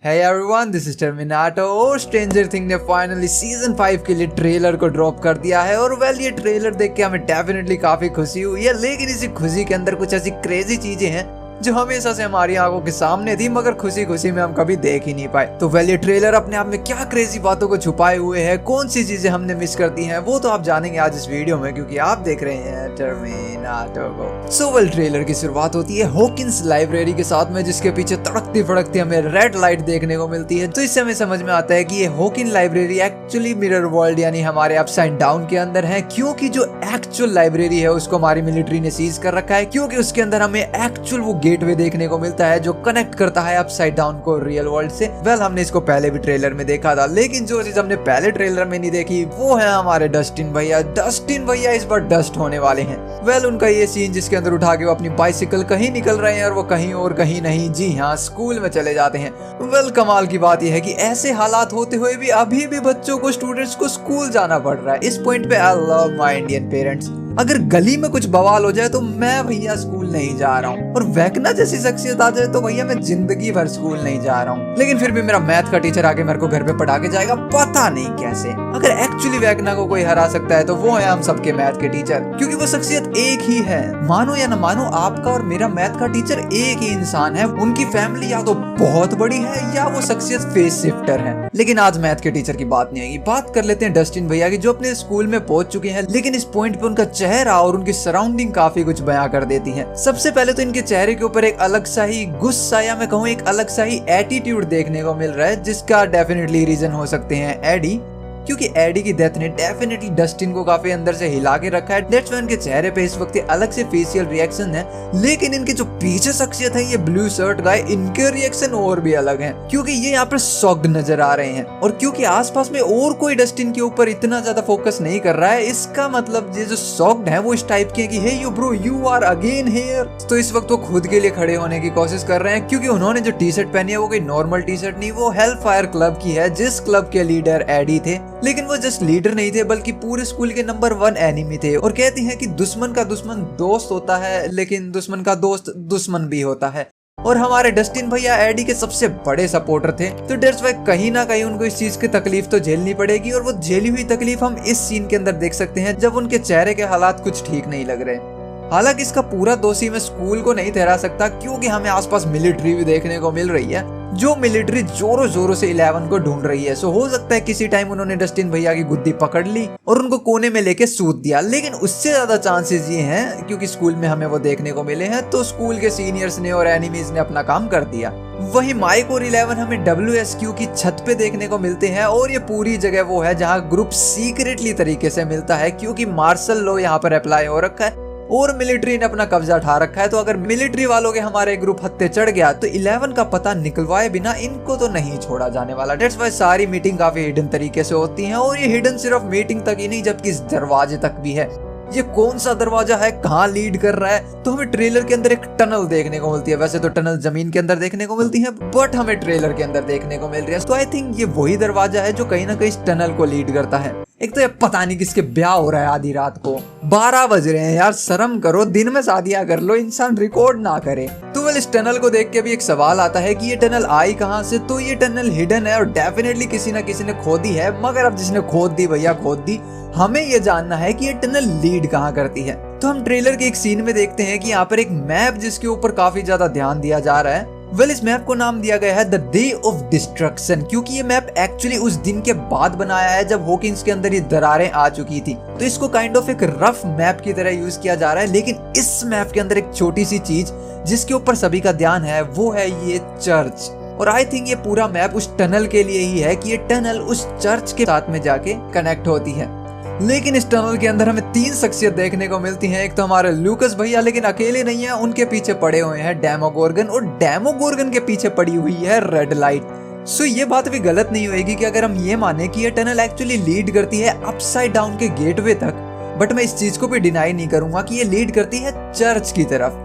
Hey everyone, this is Terminator और stranger thing ने finally season 5 के लिए ट्रेलर को ड्रॉप कर दिया है। और ये ट्रेलर देख के हमें डेफिनेटली काफी खुशी हुई है, लेकिन इसी खुशी के अंदर कुछ ऐसी क्रेजी चीजें हैं जो हमेशा से हमारी आंखों के सामने थी, मगर खुशी खुशी में हम कभी देख ही नहीं पाए। तो ये ट्रेलर अपने आप में क्या क्रेजी बातों को छुपाए हुए है, कौन सी चीजें हमने मिस कर दी हैं, वो तो आप जानेंगे आज इस वीडियो में, क्योंकि आप देख रहे हैं टर्मिनेटर को। ट्रेलर की शुरुआत होती है हॉकिंस लाइब्रेरी के साथ में, जिसके पीछे तड़कती फड़कती हमें रेड लाइट देखने को मिलती है। तो इससे हमें समझ में आता है कि ये Hawking library actually mirror world यानी हमारे अपसाइड डाउन के अंदर है, क्योंकि जो एक्चुअल लाइब्रेरी है उसको हमारी मिलिट्री ने सीज कर रखा है, क्योंकि उसके अंदर हमें एक्चुअल वो गेटवे देखने को मिलता है जो कनेक्ट करता है अपसाइड डाउन को रियल वर्ल्ड से। हमने इसको पहले भी ट्रेलर में देखा था, लेकिन जो चीज हमने पहले ट्रेलर में नहीं देखी वो है हमारे डस्टिन भैया। डस्टिन भैया इस बार डस्ट होने वाले हैं। उनका ये सीन जिसके अंदर उठा के वो अपनी बाइसिकल कहीं निकल रहे हैं और वो कहीं और कहीं नहीं, जी हाँ, स्कूल में चले जाते हैं। कमाल की बात यह है कि ऐसे हालात होते हुए भी अभी भी बच्चों को, स्टूडेंट्स को स्कूल जाना पड़ रहा है। इस पॉइंट पे I love my Indian parents. अगर गली में कुछ बवाल हो जाए तो मैं भैया स्कूल नहीं जा रहा हूँ, और वैकना जैसी शख्सियत आ जाए तो भैया मैं जिंदगी भर स्कूल नहीं जा रहा हूँ। लेकिन फिर भी मेरा मैथ का टीचर आके मेरे को घर पे पढ़ा के जाएगा, पता नहीं कैसे। अगर एक्चुअली वैकना को कोई हरा सकता है तो वो है हम सबके मैथ के टीचर, क्योंकि वो शख्सियत एक ही है। मानो या न मानो, आपका और मेरा मैथ का टीचर एक ही इंसान है। उनकी फैमिली या तो बहुत बड़ी है या वो शख्सियत फेस शिफ्टर है। लेकिन आज मैथ के टीचर की बात नहीं आएगी, बात कर लेते हैं डस्टिन भैया की, जो अपने स्कूल में पहुंच चुके हैं। लेकिन इस पॉइंट पे उनका चेहरा और उनकी सराउंडिंग काफी कुछ बयां कर देती है। सबसे पहले तो इनके चेहरे के ऊपर एक अलग सा ही गुस्सा या मैं कहूँ एक अलग सा ही एटीट्यूड देखने को मिल रहा है, जिसका डेफिनेटली रीजन हो सकते हैं एडी, क्योंकि एडी की डेथ ने डेफिनेटली डस्टिन को काफी अंदर से हिला के रखा है। दैट्स व्हाई इनके चेहरे पे इस वक्त अलग से फेशियल रिएक्शन है। लेकिन इनके जो पीछे शख्सियत है ये ब्लू शर्ट गाय, इनके रिएक्शन और भी अलग हैं, क्योंकि ये यहाँ पर शॉक्ड नजर आ रहे हैं। और क्योंकि आसपास में और कोई डस्टिन के ऊपर इतना ज्यादा फोकस नहीं कर रहा है, इसका मतलब ये जो शॉक्ड है वो इस टाइप के हैं कि hey you bro, you are again here. तो इस वक्त वो खुद के लिए खड़े होने की कोशिश कर रहे हैं, क्योंकि उन्होंने जो टी शर्ट पहनी है वो कोई नॉर्मल टी शर्ट नहीं, वो हेल फायर क्लब की है, जिस क्लब के लीडर एडी थे। लेकिन वो जस्ट लीडर नहीं थे, बल्कि पूरे स्कूल के नंबर 1 एनिमी थे। और कहते हैं कि दुश्मन का दुश्मन दोस्त होता है, लेकिन दुश्मन का दोस्त दुश्मन भी होता है। और हमारे डस्टिन भैया एडी के सबसे बड़े सपोर्टर थे। तो दैट्स व्हाई कहीं ना कहीं उनको इस चीज की तकलीफ तो झेलनी पड़ेगी, और वो झेली हुई तकलीफ हम इस सीन के अंदर देख सकते हैं, जब उनके चेहरे के हालात कुछ ठीक नहीं लग रहे। हालांकि इसका पूरा दोषी मैं स्कूल को नहीं ठहरा सकता, क्योंकि हमें आसपास मिलिट्री भी देखने को मिल रही है, जो मिलिट्री जोरों जोरों से 11 को ढूंढ रही है। सो हो सकता है किसी टाइम उन्होंने डस्टिन भैया की गुद्दी पकड़ ली और उनको कोने में लेके सूत दिया। लेकिन उससे ज्यादा चांसेस ये हैं, क्योंकि स्कूल में हमें वो देखने को मिले हैं, तो स्कूल के सीनियर्स ने और एनिमीज ने अपना काम कर दिया। वही माइक और 11 हमें WSQ की छत पे देखने को मिलते हैं, और ये पूरी जगह वो है जहाँ ग्रुप सीक्रेटली तरीके से मिलता है, क्योंकि मार्शल लॉ यहाँ पर अप्लाई हो रखा है और मिलिट्री ने अपना कब्जा उठा रखा है। तो अगर मिलिट्री वालों के हमारे ग्रुप हत्थे चढ़ गया तो 11 का पता निकलवाए बिना इनको तो नहीं छोड़ा जाने वाला। दैट्स व्हाई सारी मीटिंग काफी हिडन तरीके से होती हैं, और ये हिडन सिर्फ मीटिंग तक ही नहीं, जबकि इस दरवाजे तक भी है। ये कौन सा दरवाजा है, कहाँ लीड कर रहा है, तो हमें ट्रेलर के अंदर एक टनल देखने को मिलती है। वैसे तो टनल जमीन के अंदर देखने को मिलती है, बट हमें ट्रेलर के अंदर देखने को मिल रही है। तो आई थिंक ये वही दरवाजा है जो कहीं ना कहीं इस टनल को लीड करता है। एक तो ये पता नहीं किसके ब्याह हो रहा है आधी रात को, 12 बज रहे हैं यार, शर्म करो, दिन में शादियां कर लो, इंसान रिकॉर्ड ना करे। तो इस टनल को देख के भी एक सवाल आता है कि ये टनल आई कहाँ से। तो ये टनल हिडन है और डेफिनेटली किसी ना किसी ने खोदी है, मगर अब जिसने खोद दी भैया खोद दी, हमें ये जानना है कि ये टनल लीड कहाँ करती है। तो हम ट्रेलर के एक सीन में देखते हैं कि यहाँ पर एक मैप जिसके ऊपर काफी ज्यादा ध्यान दिया जा रहा है। इस मैप को नाम दिया गया है द डे ऑफ डिस्ट्रक्शन, क्योंकि ये मैप एक्चुअली उस दिन के बाद बनाया है जब हॉकिंस के अंदर ये दरारें आ चुकी थी। तो इसको काइंड ऑफ एक रफ मैप की तरह यूज किया जा रहा है। लेकिन इस मैप के अंदर एक छोटी सी चीज जिसके ऊपर सभी का ध्यान है, वो है ये चर्च। और आई थिंक ये पूरा मैप उस टनल के लिए ही है, कि ये टनल उस चर्च के साथ में जाके कनेक्ट होती है। लेकिन इस टनल के अंदर हमें 3 शख्सियत देखने को मिलती हैं। एक तो हमारे लूकस भैया, लेकिन अकेले नहीं है, उनके पीछे पड़े हुए हैं डेमोगोर्गन, और डेमोगोर्गन के पीछे पड़ी हुई है रेड लाइट। सो ये बात भी गलत नहीं होगी कि अगर हम ये माने कि ये टनल एक्चुअली लीड करती है अपसाइड डाउन के गेटवे तक, बट मैं इस चीज को भी डिनाई नहीं करूंगा कि ये लीड करती है चर्च की तरफ।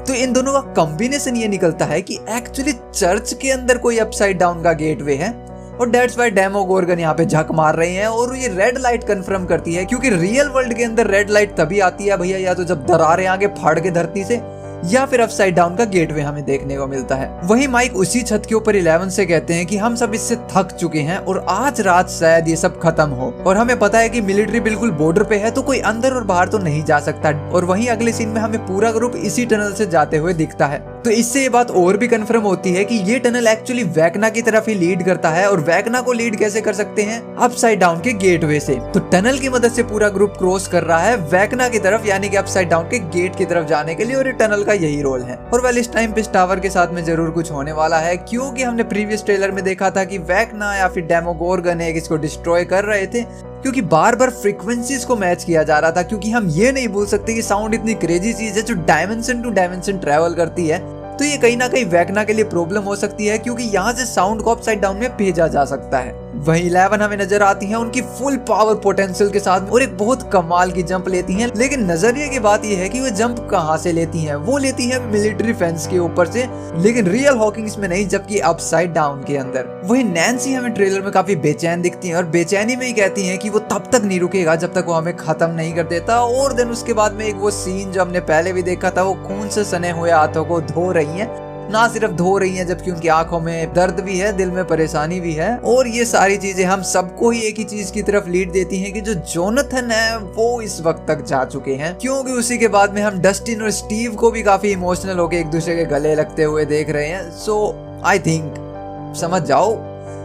तो इन दोनों का कॉम्बिनेशन ये निकलता है कि एक्चुअली चर्च के अंदर कोई अपसाइड डाउन का गेटवे है, और दैट्स व्हाई डेमोगोर्गन यहाँ पे झक मार रहे हैं। और ये रेड लाइट कंफर्म करती है, क्योंकि रियल वर्ल्ड के अंदर रेड लाइट तभी आती है भैया या तो जब दरारें आगे फाड़ के धरती से, या फिर अपसाइड डाउन का गेटवे हमें देखने को मिलता है। वहीं माइक उसी छत के ऊपर 11 से कहते हैं कि हम सब इससे थक चुके हैं और आज रात शायद ये सब खत्म हो, और हमें पता है कि मिलिट्री बिल्कुल बॉर्डर पे है तो कोई अंदर और बाहर तो नहीं जा सकता। और वहीं अगले सीन में हमें पूरा ग्रुप इसी टनल से जाते हुए दिखता है। तो इससे ये बात और भी कंफर्म होती है कि ये टनल एक्चुअली वैकना की तरफ ही लीड करता है, और वैकना को लीड कैसे कर सकते हैं? अपसाइड डाउन के गेटवे से। तो टनल की मदद से पूरा ग्रुप क्रॉस कर रहा है वैकना की तरफ, यानी कि अपसाइड डाउन के गेट की तरफ जाने के लिए, और ये टनल का यही रोल है। और वेल इस टाइम पे इस टावर के साथ में जरूर कुछ होने वाला है, क्योंकि हमने प्रीवियस ट्रेलर में देखा था कि वैकना या फिर डेमोगोर्गन एक इसको डिस्ट्रॉय कर रहे थे, क्योंकि बार बार फ्रीक्वेंसीज को मैच किया जा रहा था। क्योंकि हम ये नहीं भूल सकते कि साउंड इतनी क्रेजी चीज है जो डायमेंशन टू डायमेंशन ट्रेवल करती है, तो ये कहीं ना कहीं वैकना के लिए प्रॉब्लम हो सकती है, क्योंकि यहाँ से साउंड को अपसाइड डाउन में भेजा जा सकता है। वहीं 11 हमें नजर आती हैं उनकी फुल पावर पोटेंशियल के साथ, और एक बहुत कमाल की जंप लेती हैं। लेकिन नजरिए की बात यह है कि वो जंप कहाँ से लेती हैं? वो लेती हैं मिलिट्री फेंस के ऊपर से, लेकिन रियल हॉकिंग्स में नहीं, जबकि अपसाइड डाउन के अंदर। वहीं नैन्सी हमें ट्रेलर में काफी बेचैन दिखती है, और बेचैनी में ही कहती है कि वो तब तक नहीं रुकेगा जब तक वो हमें खत्म नहीं कर देता। और देन उसके बाद में एक वो सीन जो हमने पहले भी देखा था, वो खून से सने हुए हाथों को धो रही है, ना सिर्फ धो रही हैं जबकि उनकी आंखों में दर्द भी है, दिल में परेशानी भी है। और ये सारी चीजें हम सबको ही एक ही चीज की तरफ लीड देती हैं कि जो जोनाथन है वो इस वक्त तक जा चुके हैं, क्योंकि उसी के बाद में हम डस्टिन और स्टीव को भी काफी इमोशनल होकर एक दूसरे के गले लगते हुए देख रहे हैं। सो आई थिंक समझ जाओ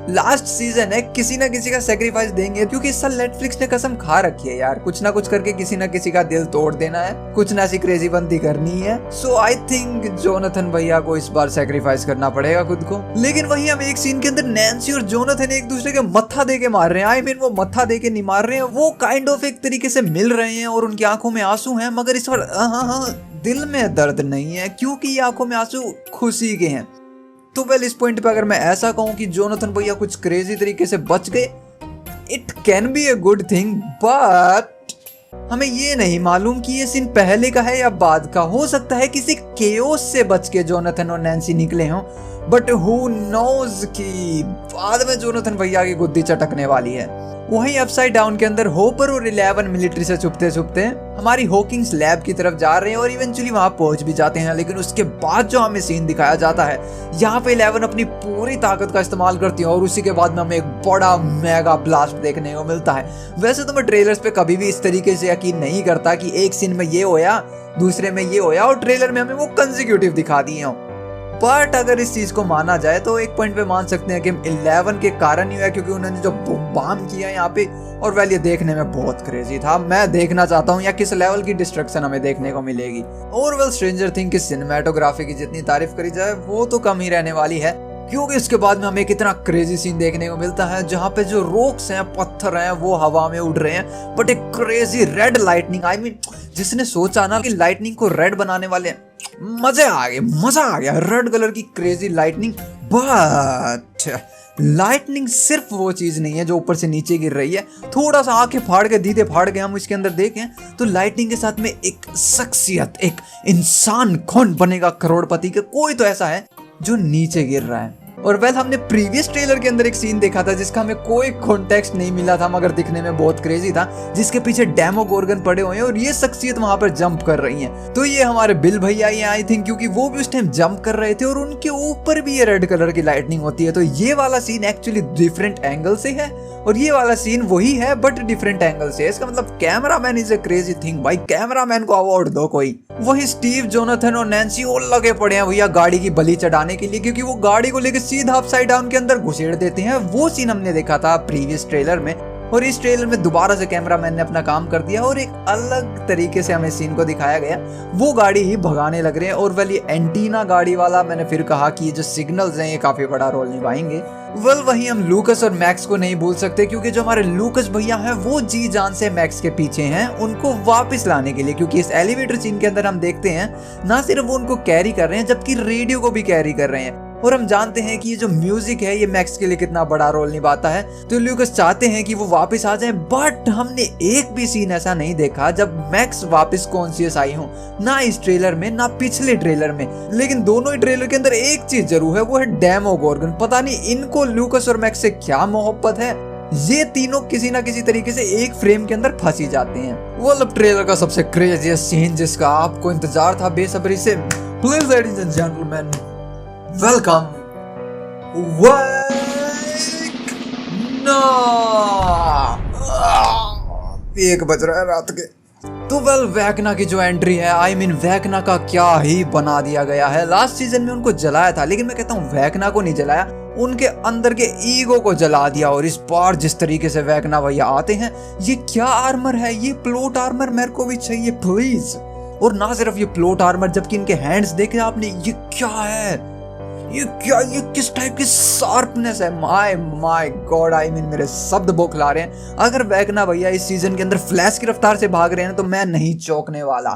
लास्ट सीजन है, किसी ना किसी का सेक्रीफाइस देंगे, क्योंकि इस साल नेटफ्लिक्स ने कसम खा रखी है यार, कुछ ना कुछ करके किसी ना किसी का दिल तोड़ देना है, कुछ ना सी क्रेजी बंदी करनी है। सो आई थिंक जोनाथन भैया को इस बार सेक्रीफाइस करना पड़ेगा खुद को। लेकिन वही हम एक सीन के अंदर नैन्सी और जोनाथन एक दूसरे के मत्था दे के मार रहे हैं। आई मीन वो मत्था दे के नहीं मार रहे हैं, वो काइंड ऑफ एक तरीके से मिल रहे हैं, और उनकी आंखों में आंसू हैं, मगर इस बार दिल में दर्द नहीं है, क्योंकि ये आंखों में आंसू खुशी के हैं। तो वेल इस पॉइंट पे अगर मैं ऐसा कहूं कि जोनाथन भैया कुछ क्रेजी तरीके से बच गए, it can be a good thing, but हमें ये नहीं मालूम कि ये सीन पहले का है या बाद का। हो सकता है किसी केओस से बच के जोनाथन और नैन्सी निकले हों, बट हु नोज कि बाद में जोनाथन भैया की गुद्दी चटकने वाली है। वहीं अपसाइड डाउन के अंदर होपर और 11 मिलिट्री से छुपते छुपते हमारी हॉकिंग्स लैब की तरफ जा रहे हैं, और इवेंचुअली वहां पहुंच भी जाते हैं। लेकिन उसके बाद जो हमें सीन दिखाया जाता है, यहाँ पे 11 अपनी पूरी ताकत का इस्तेमाल करती है, और उसी के बाद में हमें एक बड़ा मेगा ब्लास्ट देखने को मिलता है। वैसे तो मैं ट्रेलर्स पे कभी भी इस तरीके से यकीन नहीं करता कि एक सीन में ये होया, दूसरे में ये होया, और ट्रेलर में हमें वो कंसेक्यूटिव दिखा दिए हों। बट अगर इस चीज को माना जाए तो एक पॉइंट पे मान सकते हैं कि 11 के कारण ही है, क्योंकि उन्होंने जो बम किया यहाँ पे, और वेल ये देखने में बहुत क्रेजी था। मैं देखना चाहता हूँ या किस लेवल की डिस्ट्रक्शन हमें देखने को मिलेगी। और वेल स्ट्रेंजर थिंग की सिनेमैटोग्राफी की जितनी तारीफ करी जाए वो तो कम ही रहने वाली है, क्योंकि इसके बाद में हमें एक इतना क्रेजी सीन देखने को मिलता है जहाँ पे जो रॉक्स हैं, पत्थर हैं, वो हवा में उड़ रहे हैं, बट एक crazy red lightning. I mean जिसने सोचा ना कि लाइटनिंग को रेड बनाने वाले, मजा आ गया रेड कलर की क्रेजी लाइटनिंग। बट लाइटनिंग सिर्फ वो चीज नहीं है जो ऊपर से नीचे गिर रही है। थोड़ा सा आंखें फाड़ के, दीदे फाड़ के हम इसके अंदर देखें तो लाइटनिंग के साथ में एक शख्सियत, एक इंसान कौन बनेगा करोड़पति के, कोई तो ऐसा है जो नीचे गिर रहा है। और वेल हमने प्रीवियस ट्रेलर के अंदर एक सीन देखा था जिसका हमें कोई कॉन्टेक्स्ट नहीं मिला था, मगर दिखने में बहुत क्रेजी था, जिसके पीछे डेमोगोर्गन पड़े हुए हैं और ये शख्सियत वहां पर जंप कर रही है। तो ये हमारे बिल भैया ही आई थिंक, क्योंकि वो भी उस टाइम जंप कर रहे थे और उनके ऊपर भी ये रेड कलर की लाइटनिंग होती है। तो ये वाला सीन एक्चुअली डिफरेंट एंगल से है, और ये वाला सीन वही है बट डिफरेंट एंगल से। इसका मतलब cameraman is a crazy thing भाई, कैमरामैन को अवार्ड दो कोई। वही स्टीव, जोनाथन और नैन्सी और लगे पड़े हैं भैया गाड़ी की बलि चढ़ाने के लिए, क्योंकि वो गाड़ी को लेकर सीधा अपसाइड डाउन के अंदर घुसेड़ देते हैं। वो सीन हमने देखा था प्रीवियस ट्रेलर में, और इस ट्रेलर में दोबारा से कैमरामैन ने अपना काम कर दिया और एक अलग तरीके से हमें सीन को दिखाया गया। वो गाड़ी ही भगाने लग रहे हैं, और वेल ये एंटीना गाड़ी वाला, मैंने फिर कहा कि ये जो सिग्नल्स हैं ये काफी बड़ा रोल निभाएंगे। वेल वहीं हम लूकस और मैक्स को नहीं भूल सकते, क्योंकि जो हमारे लूकस भैया हैं वो जी जान से मैक्स के पीछे हैं उनको वापस लाने के लिए, क्योंकि इस एलिवेटर सीन के अंदर हम देखते हैं ना सिर्फ वो उनको कैरी कर रहे हैं जबकि रेडियो को भी कैरी कर रहे हैं। और हम जानते हैं कि ये जो म्यूजिक है ये मैक्स के लिए कितना बड़ा रोल निभाता है। तो लूकस चाहते हैं कि वो वापस आ जाए, बट हमने एक भी सीन ऐसा नहीं देखा जब मैक्स वापस कॉन्शियस आई हो, ना इस ट्रेलर में ना पिछले ट्रेलर में। लेकिन दोनों ही ट्रेलर के अंदर एक चीज जरूर है, वो है डेमोगोर्गन। पता नहीं इनको लूकस और मैक्स से क्या मोहब्बत है, ये तीनों किसी ना किसी तरीके से एक फ्रेम के अंदर फंसी जाते हैं। वो ट्रेलर का सबसे क्रेजीएस्ट सीन जिसका आपको इंतजार था बेसब्री से, Please, ladies and gentlemen, welcome. एक बज रहा है रात के। तो वैकना की जो एंट्री है, वैकना का क्या ही बना दिया गया है। लास्ट सीजन में उनको जलाया था, लेकिन मैं कहता हूँ वैकना को नहीं जलाया, उनके अंदर के ईगो को जला दिया। और इस बार जिस तरीके से वैकना भैया आते हैं, ये क्या आर्मर है, ये प्लॉट आर्मर मेरे को भी चाहिए प्लीज। और ना सिर्फ ये प्लॉट आर्मर, जबकि इनके हैंड्स देखे आपने, ये क्या है, ये किस टाइप की शार्पनेस है। माय गॉड, मेरे शब्द बौखला रहे हैं। अगर वैकना भैया इस सीजन के अंदर फ्लैश की रफ्तार से भाग रहे हैं तो मैं नहीं चौंकने वाला।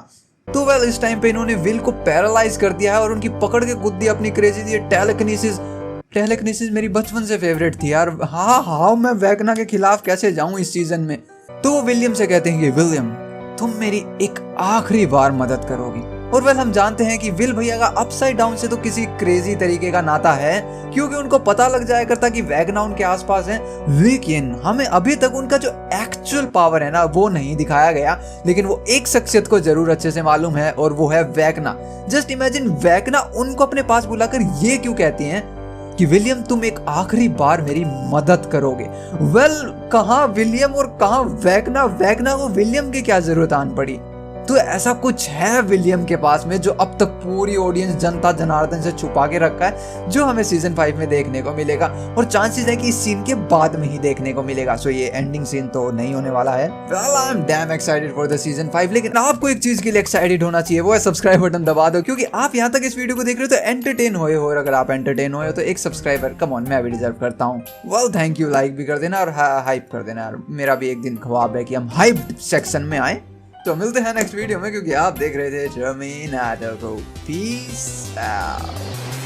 तो इस टाइम पे इन्होंने विल को पैरालाइज कर दिया है और उनकी पकड़ के गुद्दी अपनी क्रेजी दी। टेलेकिनेसिस मेरी बचपन से फेवरेट थी यार। हाँ मैं वैकना के खिलाफ कैसे जाऊं इस सीजन में। तो वो विलियम से कहते हैं कि विलियम, तुम मेरी एक आखिरी बार मदद करोगी। और हम जानते हैं कि विल भैया का अपसाइड डाउन से तो किसी क्रेजी तरीके का नाता है, क्योंकि उनको पता लग जाया करता कि वैकना उनके आसपास है। लेकिन हमें अभी तक उनका जो एक्चुअल पावर है ना, वो नहीं दिखाया गया। लेकिन वो एक शख्सियत को जरूर अच्छे से मालूम है, और वो है वैकना। जस्ट इमेजिन, वैकना उनको अपने पास बुलाकर ये क्यों कहती हैं कि विलियम तुम एक आखिरी बार मेरी मदद करोगे। कहाँ विलियम और कहाँ वैकना। वैकना को विलियम की क्या जरूरत आन पड़ी। तो ऐसा कुछ है विलियम के पास में जो अब तक पूरी ऑडियंस, जनता जनार्दन से छुपा के रखा है, जो हमें सीजन 5 में देखने को मिलेगा। और चांसेस है कि इस सीन के बाद में ही देखने को मिलेगा। सो ये एंडिंग सीन तो नहीं होने वाला है। I am damn excited for the season 5। लेकिन आपको एक चीज के लिए एक्साइटेड होना चाहिए, वो है सब्सक्राइब बटन दबा दो, क्योंकि आप यहाँ तक इस वीडियो को देख रहे हो तो एंटरटेन हुए हो। और अगर आप एंटरटेन हुए हो तो एक सब्सक्राइबर, कम ऑन, मैं भी डिजर्व करता हूँ। Thank you. लाइक भी कर देना और हाइप कर देना यार। मेरा भी एक दिन ख्वाब है कि हम हाइप सेक्शन में आए। तो मिलते हैं नेक्स्ट वीडियो में, क्योंकि आप देख रहे थे टर्मिनेटर को। Peace out.